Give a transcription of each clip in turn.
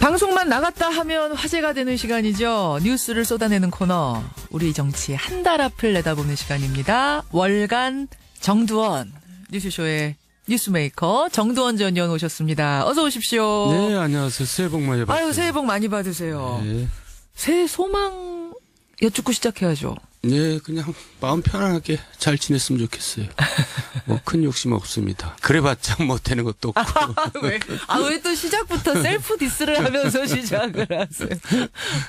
방송만 나갔다 하면 화제가 되는 시간이죠. 뉴스를 쏟아내는 코너. 우리 정치의 한 달 앞을 내다보는 시간입니다. 월간 정두원 뉴스쇼의 뉴스메이커 정두원 전 의원 오셨습니다. 어서 오십시오. 네, 안녕하세요. 새해 복 많이 받으세요. 아유, 새해 복 많이 받으세요. 네. 새해 소망 여쭙고 시작해야죠. 네, 그냥 마음 편안하게 잘 지냈으면 좋겠어요. 뭐 큰 욕심 없습니다. 그래봤자 뭐 되는 것도 없고. 왜 또 시작부터 셀프 디스를 하면서 시작을 하세요?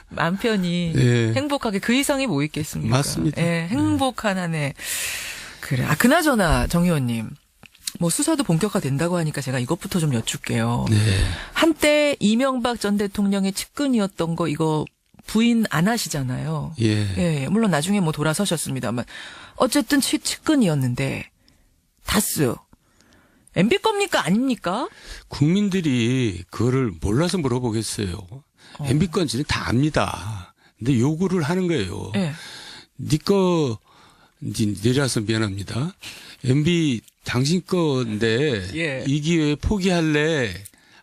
마음 편히 네. 행복하게 그 이상이 뭐 있겠습니까? 맞습니다. 예, 행복한 한 해. 그래. 그나저나 정 의원님. 뭐 수사도 본격화된다고 하니까 제가 이것부터 좀 여쭐게요. 네. 한때 이명박 전 대통령의 측근이었던 거 이거 부인 안 하시잖아요. 예. 예, 물론 나중에 뭐 돌아서셨습니다만 어쨌든 측근이었는데 다스 MB 겁니까 아닙니까? 국민들이 그거를 몰라서 물어보겠어요. MB 건지는 다 압니다. 근데 요구를 하는 거예요. 예. 니꺼 내려서 미안합니다. MB 당신 건데 예. 이 기회에 포기할래?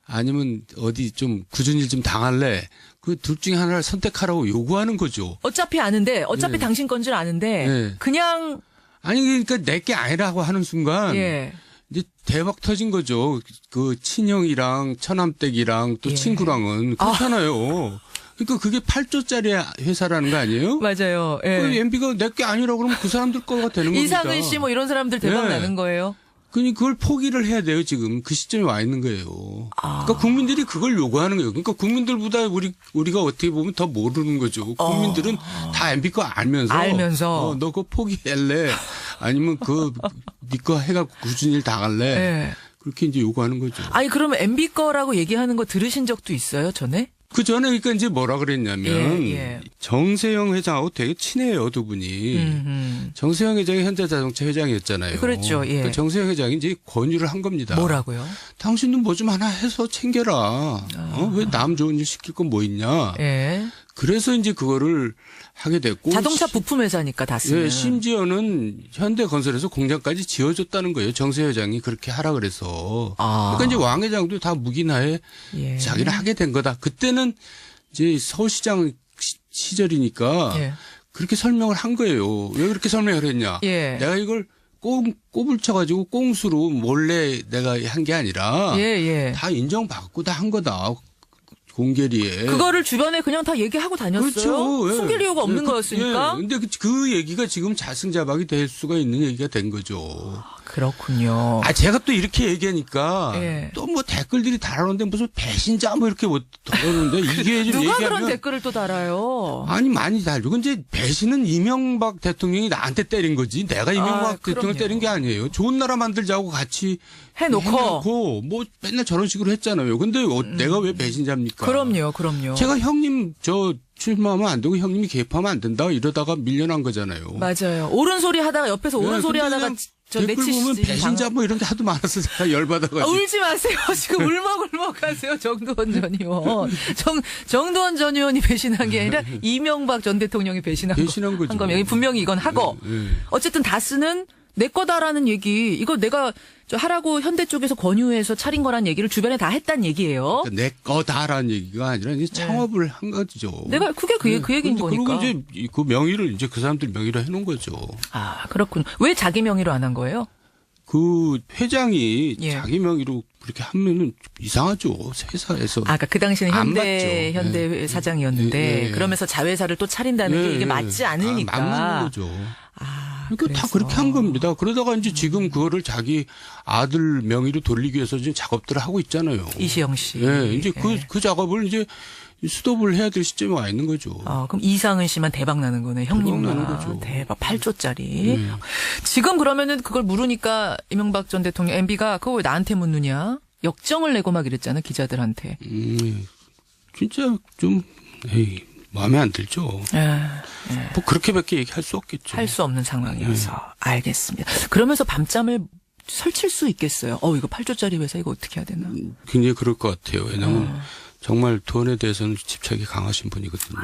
아니면 어디 좀 굳은 일 좀 당할래? 그 둘 중에 하나를 선택하라고 요구하는 거죠. 어차피 아는데 어차피 예. 당신 건 줄 아는데 예. 그냥 아니 그러니까 내게 아니라고 하는 순간 예. 이제 대박 터진 거죠. 그 친형이랑 처남댁이랑 또 예. 친구랑은 그렇잖아요. 그러니까 그게 8조짜리 회사라는 거 아니에요? 맞아요. 그 예. MB가 내게 아니라고 그러면 그 사람들 거가 되는 겁니다. 이상은 씨 뭐 이런 사람들 대박 예. 나는 거예요. 그러니까 그걸 포기를 해야 돼요. 지금 그 시점에 와 있는 거예요. 그러니까 국민들이 그걸 요구하는 거예요. 그러니까 국민들보다 우리가 어떻게 보면 더 모르는 거죠. 국민들은 다 MB 거 알면서 너 그거 포기할래? 아니면 네 거 해갖고 굳은 일 당할래? 예. 그렇게 이제 요구하는 거죠. 아니 그러면 MB 거라고 얘기하는 거 들으신 적도 있어요, 전에? 그 전에 그러니까 이제 뭐라 그랬냐면 예. 정세영 회장하고 되게 친해요, 두 분이. 정세영 회장이 현대자동차 회장이었잖아요. 그렇죠. 예. 그러니까 정세영 회장이 이제 권유를 한 겁니다. 뭐라고요? 당신도 뭐 좀 하나 해서 챙겨라. 왜 남 좋은 일 시킬 건 뭐 있냐. 예. 그래서 이제 그거를 하게 됐고. 자동차 부품 회사니까 다스는. 예, 심지어는 현대건설에서 공장까지 지어줬다는 거예요. 정세 회장이 그렇게 하라 그래서. 그러니까 이제 왕 회장도 다 묵인하에 예. 자기는 하게 된 거다. 그때는 이제 서울시장 시절이니까 예. 그렇게 설명을 한 거예요. 왜 그렇게 설명을 했냐. 예. 내가 이걸 꼽을 쳐가지고 꽁수로 몰래 내가 한 게 아니라 예. 다 인정받고 다 한 거다. 공개리에. 그거를 주변에 그냥 다 얘기하고 다녔어요. 그렇죠. 예. 숨길 이유가 없는 거였으니까. 근데 그 얘기가 지금 자승자박이 될 수가 있는 얘기가 된 거죠. 그렇군요. 제가 또 이렇게 얘기하니까 예. 또 뭐 댓글들이 달아오는데 무슨 배신자 뭐 이렇게 뭐 달아오는데 이게 좀 누가 얘기하면 그런 댓글을 또 달아요? 아니 많이 달죠. 근데 배신은 이명박 대통령이 나한테 때린 거지. 내가 이명박 대통령 그럼요. 때린 게 아니에요. 좋은 나라 만들자고 같이 해놓고 뭐 맨날 저런 식으로 했잖아요. 근데 내가 왜 배신자입니까? 그럼요. 제가 형님 출마하면 안 되고 형님이 개입하면 안 된다 이러다가 밀려난 거잖아요. 맞아요. 옳은 소리 하다가 옆에서 옳은 소리 근데 하다가 저 댓글 보면 내치시 배신자 뭐 이런 게 하도 많아서 제가 열받아가지고. 울지 마세요. 지금 울먹울먹 하세요. 정두원 전 의원. 정두원 전 의원이 배신한 게 아니라 이명박 전 대통령이 배신한 거죠. 한 거면 분명히 이건 하고. 어쨌든 다스는 내 거다라는 얘기. 이거 내가 하라고 현대 쪽에서 권유해서 차린 거란 얘기를 주변에 다 했단 얘기예요. 그러니까 내 거다라는 얘기가 아니라 이제 창업을 한 거죠. 내가 그게 그 얘기인 거니까. 그리고 이제 그 명의를 이제 그 사람들 명의로 해놓은 거죠. 그렇군. 왜 자기 명의로 안 한 거예요? 그 회장이 예. 자기 명의로 그렇게 하면은 이상하죠. 회사에서. 그러니까 그 당시는 안 현대 맞죠. 사장이었는데 예. 그러면서 자회사를 또 차린다는 게 이게 맞지 않으니까. 맞는 거죠. 그러니까 다 그래서. 그렇게 한 겁니다. 그러다가 이제 지금 그거를 자기 아들 명의로 돌리기 위해서 지금 작업들을 하고 있잖아요. 이시영 씨. 예, 이제 그 작업을 이제 스톱을 해야 될 시점에 와 있는 거죠. 그럼 이상은 씨만 대박 나는 거네. 형님만. 나는 거죠. 대박 8조짜리. 지금 그러면은 그걸 물으니까 이명박 전 대통령 MB가 그걸 왜 나한테 묻느냐? 역정을 내고 막 이랬잖아 기자들한테. 진짜 좀 마음에 안 들죠. 뭐 그렇게밖에 얘기할 수 없겠죠. 할 수 없는 상황이어서. 알겠습니다. 그러면서 밤잠을 설칠 수 있겠어요. 이거 8조짜리 회사 이거 어떻게 해야 되나? 굉장히 그럴 것 같아요. 왜냐하면 정말 돈에 대해서는 집착이 강하신 분이거든요.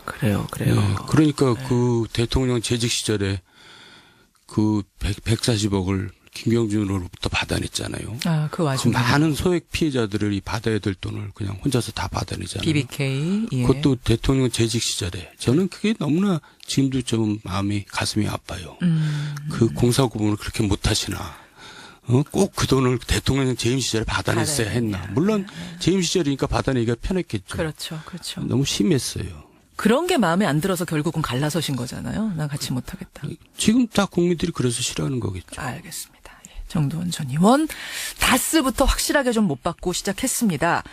그래요. 그러니까 그 대통령 재직 시절에 그 140억을 김경준으로부터 받아냈잖아요. 아, 그 그 와중에. 많은 소액 피해자들이 받아야 될 돈을 그냥 혼자서 다 받아내잖아요. BBK. 예. 그것도 대통령 재직 시절에. 저는 그게 너무나 지금도 좀 가슴이 아파요. 그 공사 구분을 그렇게 못하시나. 꼭 그 돈을 대통령 재임 시절에 받아냈어야 했나. 물론 재임 시절이니까 받아내기가 편했겠죠. 그렇죠. 그렇죠. 너무 심했어요. 그런 게 마음에 안 들어서 결국은 갈라서신 거잖아요. 난 같이 못하겠다. 지금 다 국민들이 그래서 싫어하는 거겠죠. 알겠습니다. 예, 정두원 전 의원 다스부터 확실하게 좀 못 받고 시작했습니다.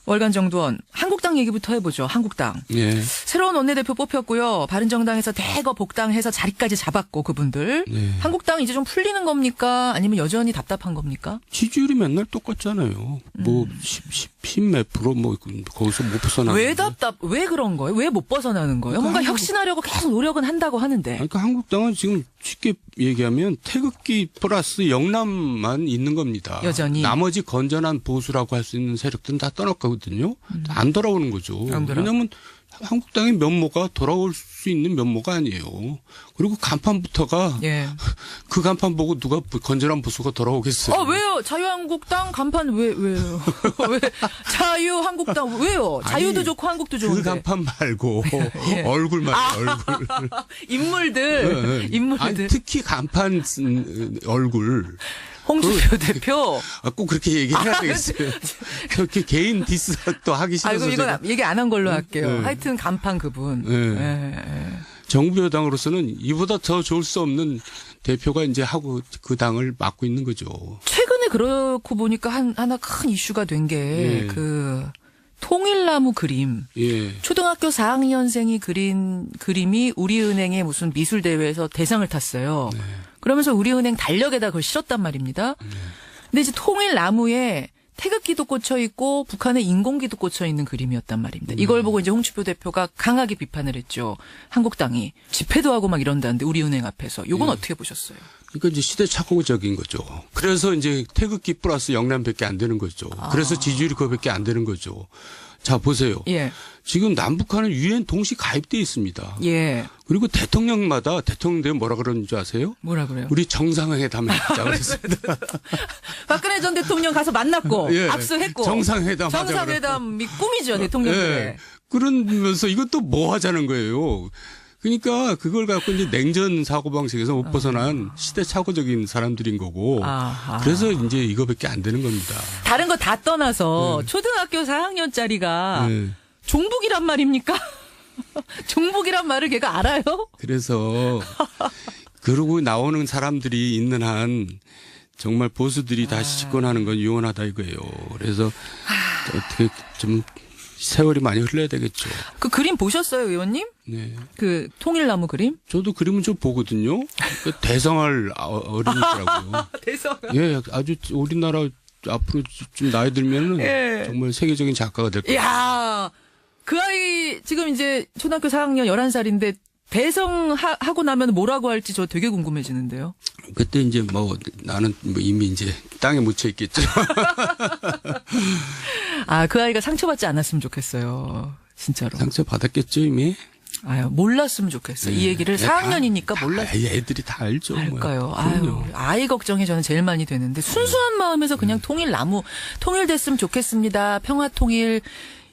월간 정두원 한국당 얘기부터 해보죠. 한국당. 예. 새로운 원내대표 뽑혔고요. 바른정당에서 대거 복당해서 자리까지 잡았고 그분들. 네. 한국당 이제 좀 풀리는 겁니까? 아니면 여전히 답답한 겁니까? 지지율이 맨날 똑같잖아요. 뭐 10 몇 프로 뭐 거기서 못 벗어나는. 왜 그런 거예요? 왜 못 벗어나는 거예요? 뭔가 혁신하려고 계속 노력은 한다고 하는데. 그러니까 한국당은 지금 쉽게 얘기하면 태극기 플러스 영남만 있는 겁니다. 여전히. 나머지 건전한 보수라고 할 수 있는 세력들은 다 떠났거든요. 안 돌아오는 거죠. 왜냐하면 한국당의 면모가 돌아올 수 있는 면모가 아니에요. 그리고 간판부터가 예. 그 간판 보고 누가 건전한 보수가 돌아오겠어요. 왜요? 자유한국당 간판 왜요? 왜 자유한국당 왜요? 자유도 아니, 좋고 한국도 좋은데. 그 간판 말고 예. 얼굴만 얼굴. 인물들. 인물들. 아니, 특히 간판 얼굴. 홍준표 대표. 꼭 그렇게 얘기해야 되겠어요. 저렇게 개인 디스 또 하기 싫어서. 아이고 이건 얘기 안 한 걸로 할게요. 네. 하여튼 간판 그분. 네. 예. 정부 여당으로서는 이보다 더 좋을 수 없는 대표가 이제 하고 그 당을 맡고 있는 거죠. 최근에 그렇고 보니까 하나 큰 이슈가 된 게 그 통일나무 그림. 예. 초등학교 4학년생이 그린 그림이 우리은행의 무슨 미술 대회에서 대상을 탔어요. 네. 그러면서 우리은행 달력에다 그걸 실었단 말입니다. 근데 이제 통일나무에 태극기도 꽂혀 있고 북한의 인공기도 꽂혀 있는 그림이었단 말입니다. 이걸 보고 이제 홍준표 대표가 강하게 비판을 했죠. 한국당이 집회도 하고 막 이런다는데 우리은행 앞에서. 요건 어떻게 보셨어요? 그러니까 이제 시대착오적인 거죠. 그래서 이제 태극기 플러스 영남밖에 안 되는 거죠. 그래서 지지율이 그거밖에 안 되는 거죠. 자, 보세요. 예. 지금 남북한은 유엔 동시 가입돼 있습니다. 예. 그리고 대통령마다 대통령 되면 뭐라 그러는 줄 아세요? 뭐라 그래요? 우리 정상회담을 하자 그랬습니다. 박근혜 전 대통령 가서 만났고 예. 압수했고 정상회담 하자 정상회담이 꿈이죠 대통령들의. 예. 그러면서 이것도 뭐 하자는 거예요. 그러니까 그걸 갖고 이제 냉전 사고방식에서 못 벗어난 시대착오적인 사람들인 거고. 아하. 그래서 이제 이거밖에 안 되는 겁니다. 다른 거 다 떠나서 초등학교 4학년짜리가 네. 종북이란 말입니까? 종북이란 말을 걔가 알아요? 그래서 그러고 나오는 사람들이 있는 한 정말 보수들이 다시 집권하는 건 유언하다 이거예요. 그래서 어떻게 좀 세월이 많이 흘러야 되겠죠. 그 그림 보셨어요, 의원님? 네. 그 통일나무 그림? 저도 그림은 좀 보거든요. 그 대성할 어린이더라고요. 대성. 예, 아주 우리나라 앞으로 좀 나이 들면은 예. 정말 세계적인 작가가 될 거예요. 이야, 그 아이 지금 이제 초등학교 4학년 11살인데 대성하고 나면 뭐라고 할지 저 되게 궁금해지는데요. 그때 이제 뭐 나는 뭐 이미 이제 땅에 묻혀 있겠죠. 아, 그 아이가 상처받지 않았으면 좋겠어요. 진짜로. 상처 받았겠죠 이미. 아유, 몰랐으면 좋겠어요. 이 얘기를 4학년이니까 몰랐어요. 애들이 다 알죠. 알까요? 그럼요. 아유, 아이 걱정이 저는 제일 많이 되는데 순수한 마음에서 그냥 통일됐으면 좋겠습니다. 평화 통일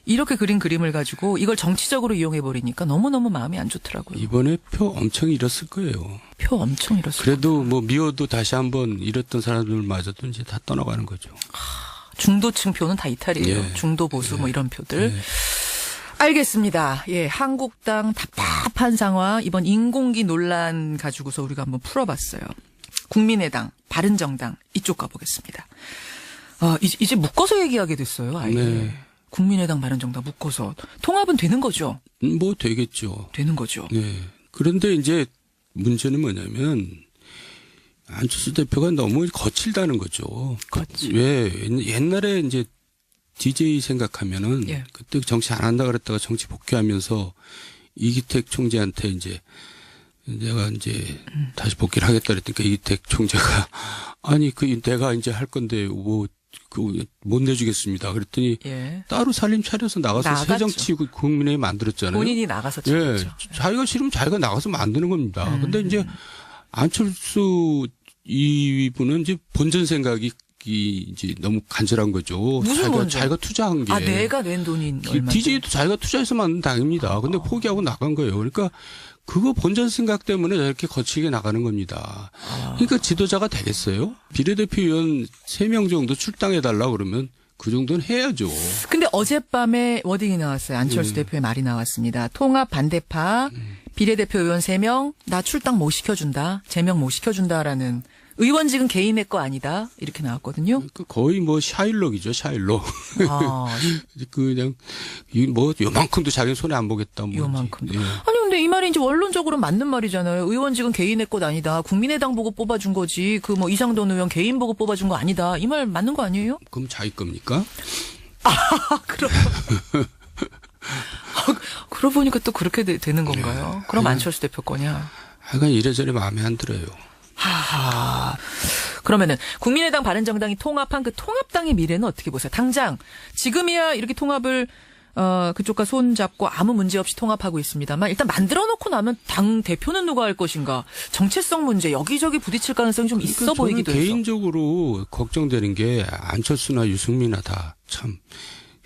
이렇게 그린 그림을 가지고 이걸 정치적으로 이용해 버리니까 너무너무 마음이 안 좋더라고요. 이번에 표 엄청 잃었을 거예요. 표 엄청 잃었어요. 그래도 뭐 미워도 다시 한번 잃었던 사람들마저도 이제 다 떠나가는 거죠. 중도층 표는 다 이탈이에요. 예. 중도 보수 뭐 이런 표들. 예. 알겠습니다. 예, 한국당 답답한 상황 이번 인공기 논란 가지고서 우리가 한번 풀어봤어요. 국민의당, 바른정당 이쪽 가보겠습니다. 이제 묶어서 얘기하게 됐어요. 아예. 네. 국민의당, 바른정당 묶어서 통합은 되는 거죠. 뭐 되겠죠. 되는 거죠. 네. 그런데 이제 문제는 뭐냐면 안철수 대표가 너무 거칠다는 거죠. 왜 옛날에 이제 DJ 생각하면은 예. 그때 정치 안 한다 그랬다가 정치 복귀하면서 이기택 총재한테 이제 내가 이제 다시 복귀를 하겠다 그랬더니 이기택 총재가 아니 내가 이제 할 건데 뭐 못 내주겠습니다. 그랬더니 예. 따로 살림 차려서 나가서 새정치 국민회의를 만들었잖아요. 본인이 나가서 예, 차렸죠. 자기가 싫으면 자기가 나가서 만드는 겁니다. 근데 이제 안철수 이분은 이제 본전 생각이 이제 너무 간절한 거죠. 무슨 자기가 투자한 게. 내가 낸 돈이 얼마? DJ도 자기가 투자해서 만든 당입니다. 근데 포기하고 나간 거예요. 그러니까 그거 본전 생각 때문에 저렇게 거칠게 나가는 겁니다. 그러니까 지도자가 되겠어요? 비례대표위원 3명 정도 출당해달라고 그러면 그 정도는 해야죠. 근데 어젯밤에 워딩이 나왔어요. 안철수 대표의 말이 나왔습니다. 통합 반대파 비례대표 의원 3명 나 출당 못 시켜준다. 제명 못 시켜준다라는 의원직은 개인의 거 아니다. 이렇게 나왔거든요. 그러니까 거의 뭐 샤일록이죠. 샤일록. 그냥 뭐 요만큼도 자기 손에 안 보겠다. 뭐 요만큼도. 예. 아니 근데 이 말이 이제 원론적으로 맞는 말이잖아요. 의원직은 개인의 것 아니다. 국민의당 보고 뽑아준 거지. 그 뭐 이상돈 의원 개인 보고 뽑아준 거 아니다. 이 말 맞는 거 아니에요? 그럼 자기 겁니까? 그럼. 그러고 보니까 또 그렇게 되는 건가요? 그럼 안철수 대표 거냐? 하여간 이래저래 마음에 안 들어요. 하하. 그러면은 국민의당 바른정당이 통합한 그 통합당의 미래는 어떻게 보세요? 당장 지금이야 이렇게 통합을 그쪽과 손 잡고 아무 문제 없이 통합하고 있습니다만 일단 만들어 놓고 나면 당 대표는 누가 할 것인가? 정체성 문제 여기저기 부딪힐 가능성이 좀 있어 그러니까 보이기도 해서. 개인적으로 걱정되는 게 안철수나 유승민이나 다 참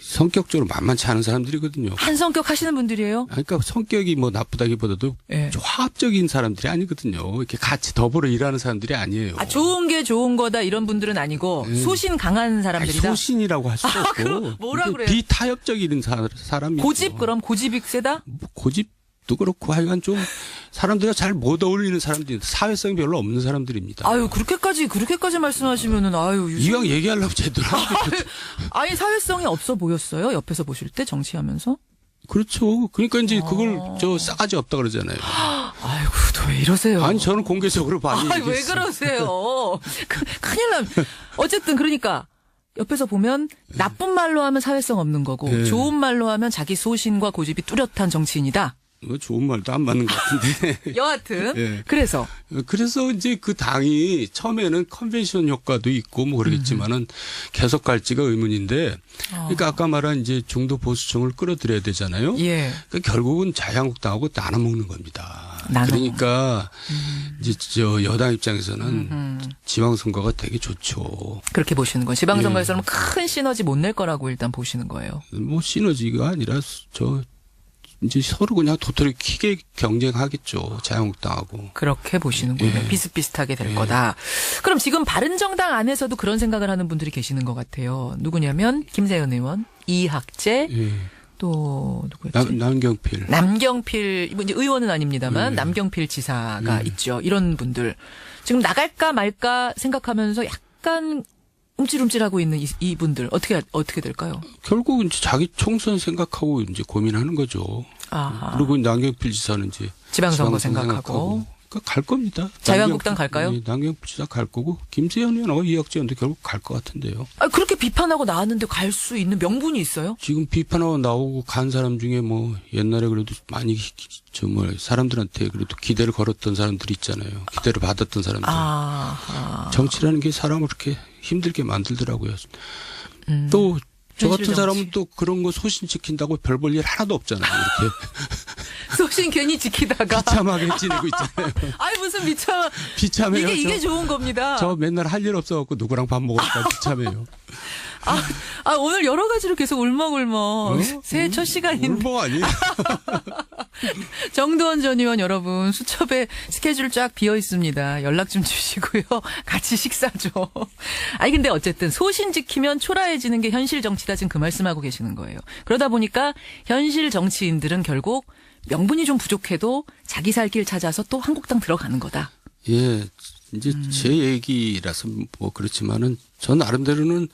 성격적으로 만만치 않은 사람들이거든요. 한 성격 하시는 분들이에요? 그러니까 성격이 뭐 나쁘다기보다도 네. 화합적인 사람들이 아니거든요. 이렇게 같이 더불어 일하는 사람들이 아니에요. 좋은 게 좋은 거다 이런 분들은 아니고 소신 강한 사람들이다. 소신이라고 할 수도 없고. 그럼 뭐라 그래요? 비타협적인 사람이. 고집이 세다? 고집도 그렇고 하여간 좀 사람들과 잘 못 어울리는 사람들이 사회성이 별로 없는 사람들입니다. 그렇게까지 말씀하시면은 이왕 얘기하려고 제대로 하는데. 아예 사회성이 없어 보였어요? 옆에서 보실 때 정치하면서? 그렇죠. 그러니까 이제 그걸 싸가지 없다 그러잖아요. 아이고, 또 왜 이러세요? 아니 저는 공개적으로 많이 얘기했어요. 왜 그러세요? 큰일 나. 어쨌든 그러니까 옆에서 보면 나쁜 말로 하면 사회성 없는 거고 네. 좋은 말로 하면 자기 소신과 고집이 뚜렷한 정치인이다. 좋은 말도 안 맞는 것 같은데. 여하튼 네. 그래서 이제 그 당이 처음에는 컨벤션 효과도 있고 뭐 그러겠지만은 계속 갈지가 의문인데. 그러니까 아까 말한 이제 중도 보수층을 끌어들여야 되잖아요. 예. 그러니까 결국은 자유한국당하고 나눠 먹는 겁니다. 나눠. 그러니까 이제 저 여당 입장에서는 지방선거가 되게 좋죠. 그렇게 보시는 거예요. 지방선거에서는 큰 시너지 못 낼 거라고 일단 보시는 거예요. 뭐 시너지가 아니라 이제 서로 그냥 도토리 키게 경쟁하겠죠. 자유한국당하고. 그렇게 보시는군요. 비슷비슷하게 될 거다. 그럼 지금 바른정당 안에서도 그런 생각을 하는 분들이 계시는 것 같아요. 누구냐면 김세현 의원, 이학재, 또 누구였지? 남경필 이제 의원은 아닙니다만 남경필 지사가 있죠. 이런 분들 지금 나갈까 말까 생각하면서 약간 움찔움찔하고 있는 이분들 어떻게 될까요? 결국은 이제 자기 총선 생각하고 이제 고민하는 거죠. 아하. 그리고 남경필 지사는 이제 지방선거 생각하고. 그러니까 갈 겁니다. 자유한국당 갈까요? 네, 남경필 지사 갈 거고 김세현 의원하고 이학재 의원도 결국 갈 것 같은데요. 그렇게 비판하고 나왔는데 갈 수 있는 명분이 있어요? 지금 비판하고 나오고 간 사람 중에 뭐 옛날에 그래도 많이 정말 사람들한테 그래도 기대를 걸었던 사람들이 있잖아요. 기대를 받았던 사람들. 정치라는 게 사람을 그렇게 힘들게 만들더라고요. 또 저 같은 사람은 또 그런 거 소신 지킨다고 별 볼 일 하나도 없잖아요. 이렇게. 소신 괜히 지키다가. 비참하게 지내고 있잖아요. 아니 무슨 비참해요. 이게 좋은 겁니다. 저 맨날 할 일 없어갖고 누구랑 밥 먹을까 비참해요. 오늘 여러 가지로 계속 울먹울먹. 새해 첫 시간인데. 울먹 아니에요? 정두원 전 의원 여러분 수첩에 스케줄 쫙 비어 있습니다. 연락 좀 주시고요. 같이 식사 좀. 아니 근데 어쨌든 소신 지키면 초라해지는 게 현실 정치다 지금 그 말씀하고 계시는 거예요. 그러다 보니까 현실 정치인들은 결국 명분이 좀 부족해도 자기 살 길 찾아서 또 한국당 들어가는 거다. 예. 이제 제 얘기라서 뭐 그렇지만은 전 나름대로는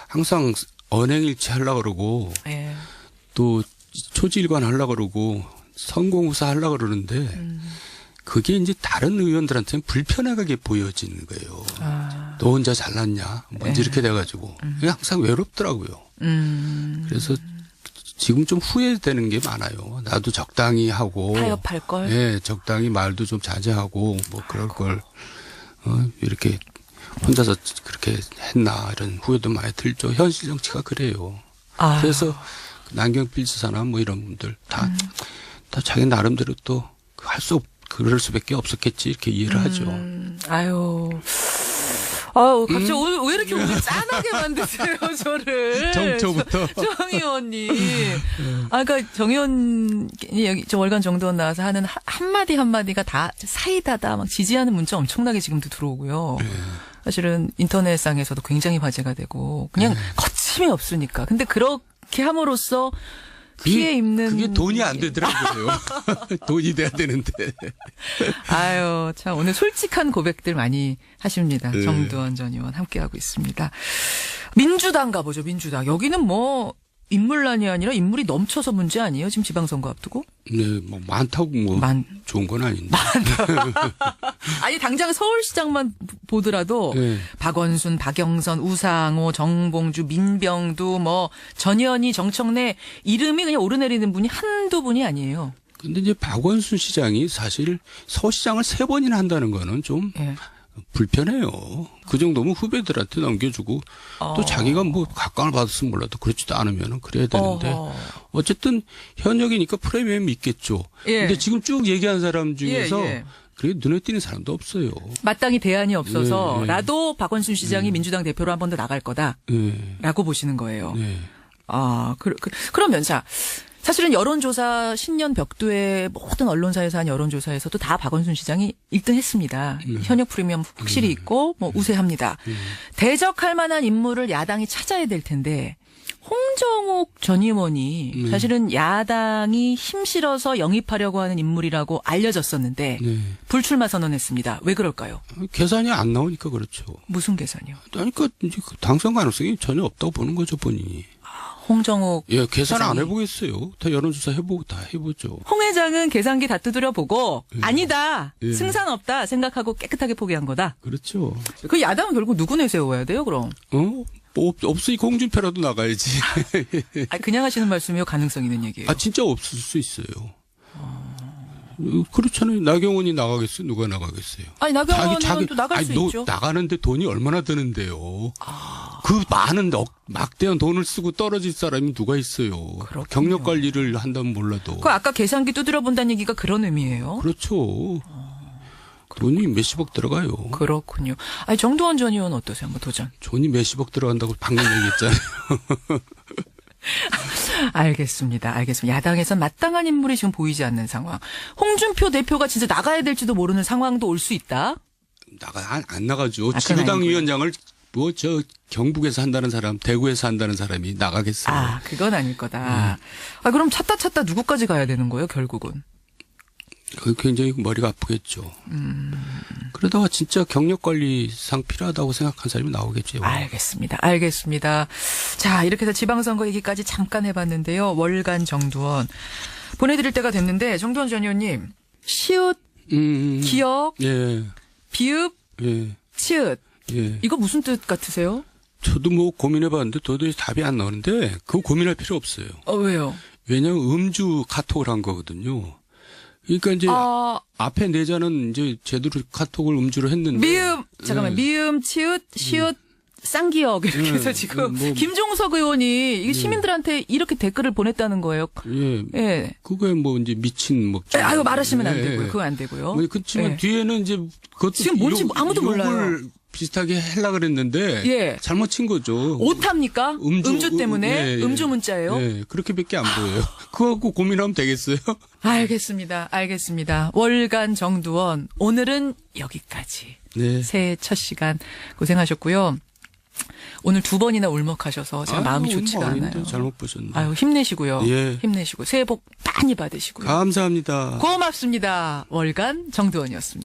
항상 언행일치 하려고 그러고 또 초지일관 하려고 그러고 성공후사 하려고 그러는데 그게 이제 다른 의원들한테는 불편하게 보여지는 거예요. 너 혼자 잘났냐? 먼저 이렇게 돼가지고 항상 외롭더라고요. 그래서 지금 좀 후회되는 게 많아요. 나도 적당히 하고 타협할 걸. 예, 적당히 말도 좀 자제하고 뭐 그럴 걸 이렇게 혼자서 그렇게 했나 이런 후회도 많이 들죠. 현실 정치가 그래요. 그래서 남경필 지사나 뭐 이런 분들 다 자기 나름대로 또 할 수 그럴 수밖에 없었겠지 이렇게 이해를 하죠. 아유, 갑자기 오늘 왜 이렇게 오늘 짠하게 만드세요, 저를. 정초부터. 정 의원님. 그러니까 정 의원이 여기 저 월간 정두원 나와서 하는 한마디 한마디가 다 사이다다 막 지지하는 문자 엄청나게 지금도 들어오고요. 사실은 인터넷상에서도 굉장히 화제가 되고 그냥 거침이 없으니까. 근데 그렇게 함으로써 피해 입는. 그게 돈이 안 되더라고요. 돈이 돼야 되는데. 아유, 참, 오늘 솔직한 고백들 많이 하십니다. 정두원 전 의원 함께하고 있습니다. 민주당 가보죠, 민주당. 여기는 뭐, 인물난이 아니라 인물이 넘쳐서 문제 아니에요? 지금 지방선거 앞두고? 네, 뭐, 많다고 좋은 건 아닌데. 아니, 당장 서울시장만 보더라도, 네. 박원순, 박영선, 우상호, 정봉주, 민병두, 뭐, 전현희, 정청래, 이름이 그냥 오르내리는 분이 한두 분이 아니에요. 근데 이제 박원순 시장이 사실 서시장을 3번이나 한다는 거는 좀 예. 불편해요. 그 정도면 후배들한테 넘겨주고 또 자기가 뭐 각광을 받았으면 몰라도 그렇지도 않으면 그래야 되는데 어쨌든 현역이니까 프리미엄이 있겠죠. 예. 근데 지금 쭉 얘기한 사람 중에서 예. 그래 눈에 띄는 사람도 없어요. 마땅히 대안이 없어서 네. 나도 박원순 시장이 민주당 대표로 한 번 더 나갈 거다라고 보시는 거예요. 네. 그러면 자 사실은 여론조사 신년 벽두의 모든 언론사에서 한 여론조사에서도 다 박원순 시장이 1등 했습니다. 현역 프리미엄 확실히 있고 뭐 우세합니다. 대적할 만한 인물을 야당이 찾아야 될 텐데 홍정욱 전 의원이 사실은 야당이 힘 실어서 영입하려고 하는 인물이라고 알려졌었는데 불출마 선언했습니다. 왜 그럴까요? 계산이 안 나오니까 그렇죠. 무슨 계산이요? 그러니까 이제 당선 가능성이 전혀 없다고 보는 거죠, 본인이. 홍정욱 계산 회장이. 안 해보겠어요. 다 여론조사 해보고 다 해보죠. 홍 회장은 계산기 다 두드려 보고 아니다. 예. 승산 없다 생각하고 깨끗하게 포기한 거다. 그렇죠. 그 야당은 결국 누구 내세워야 돼요, 그럼? 뭐 없으니까 홍준표라도 나가야지. 그냥 하시는 말씀이요, 가능성 있는 얘기예요. 진짜 없을 수 있어요. 그렇잖아요. 나경원이 나가겠어요? 누가 나가겠어요? 나경원은 또 나갈 수 있죠. 나가는데 돈이 얼마나 드는데요. 그 많은 막대한 돈을 쓰고 떨어질 사람이 누가 있어요. 그렇군요. 경력 관리를 한다면 몰라도. 아까 계산기 두드려 본다는 얘기가 그런 의미예요? 그렇죠. 돈이 몇십억 들어가요. 그렇군요. 정두원 전 의원 어떠세요? 한번 도전. 돈이 몇십억 들어간다고 방금 얘기했잖아요. 알겠습니다. 야당에선 마땅한 인물이 지금 보이지 않는 상황. 홍준표 대표가 진짜 나가야 될지도 모르는 상황도 올 수 있다? 안 나가죠. 그건 지구당 아니고요. 위원장을 경북에서 한다는 사람, 대구에서 한다는 사람이 나가겠어요. 그건 아닐 거다. 그럼 찾다 누구까지 가야 되는 거예요, 결국은? 굉장히 머리가 아프겠죠. 그러다가 진짜 경력관리상 필요하다고 생각한 사람이 나오겠죠. 알겠습니다. 자, 이렇게 해서 지방선거 얘기까지 잠깐 해봤는데요. 월간 정두원. 보내드릴 때가 됐는데, 정두원 전 의원님, 시읒, 기역, 예. 비읍, 예. 치읒. 예. 이거 무슨 뜻 같으세요? 저도 뭐 고민해봤는데 도저히 답이 안 나오는데 그거 고민할 필요 없어요. 왜요? 왜냐하면 음주 카톡을 한 거거든요. 그러니까 이제 앞에 네 자는 이제 제대로 카톡을 음주를 했는데 미음, 치읓, 시읒, 쌍기역 이렇게 해서 지금 김종석 의원이 이게 시민들한테 이렇게 댓글을 보냈다는 거예요. 예. 그거에 뭐 이제 미친 말하시면 안 되고요. 그거 안 되고요. 그렇지만 뒤에는 이제 그것도 지금 뭔지 아무도 몰라요. 비슷하게 하려고 그랬는데 잘못 친 거죠. 오타입니까? 음주 때문에? 음주 문자예요? 네, 그렇게밖에 안 보여요. 그거 갖고 고민하면 되겠어요? 알겠습니다. 월간 정두원 오늘은 여기까지. 네. 새해 첫 시간 고생하셨고요. 오늘 2번이나 울먹하셔서 제가 마음이 좋지가 않아요. 잘못 보셨네. 힘내시고요. 예. 힘내시고 새해 복 많이 받으시고요. 감사합니다. 고맙습니다. 월간 정두원이었습니다.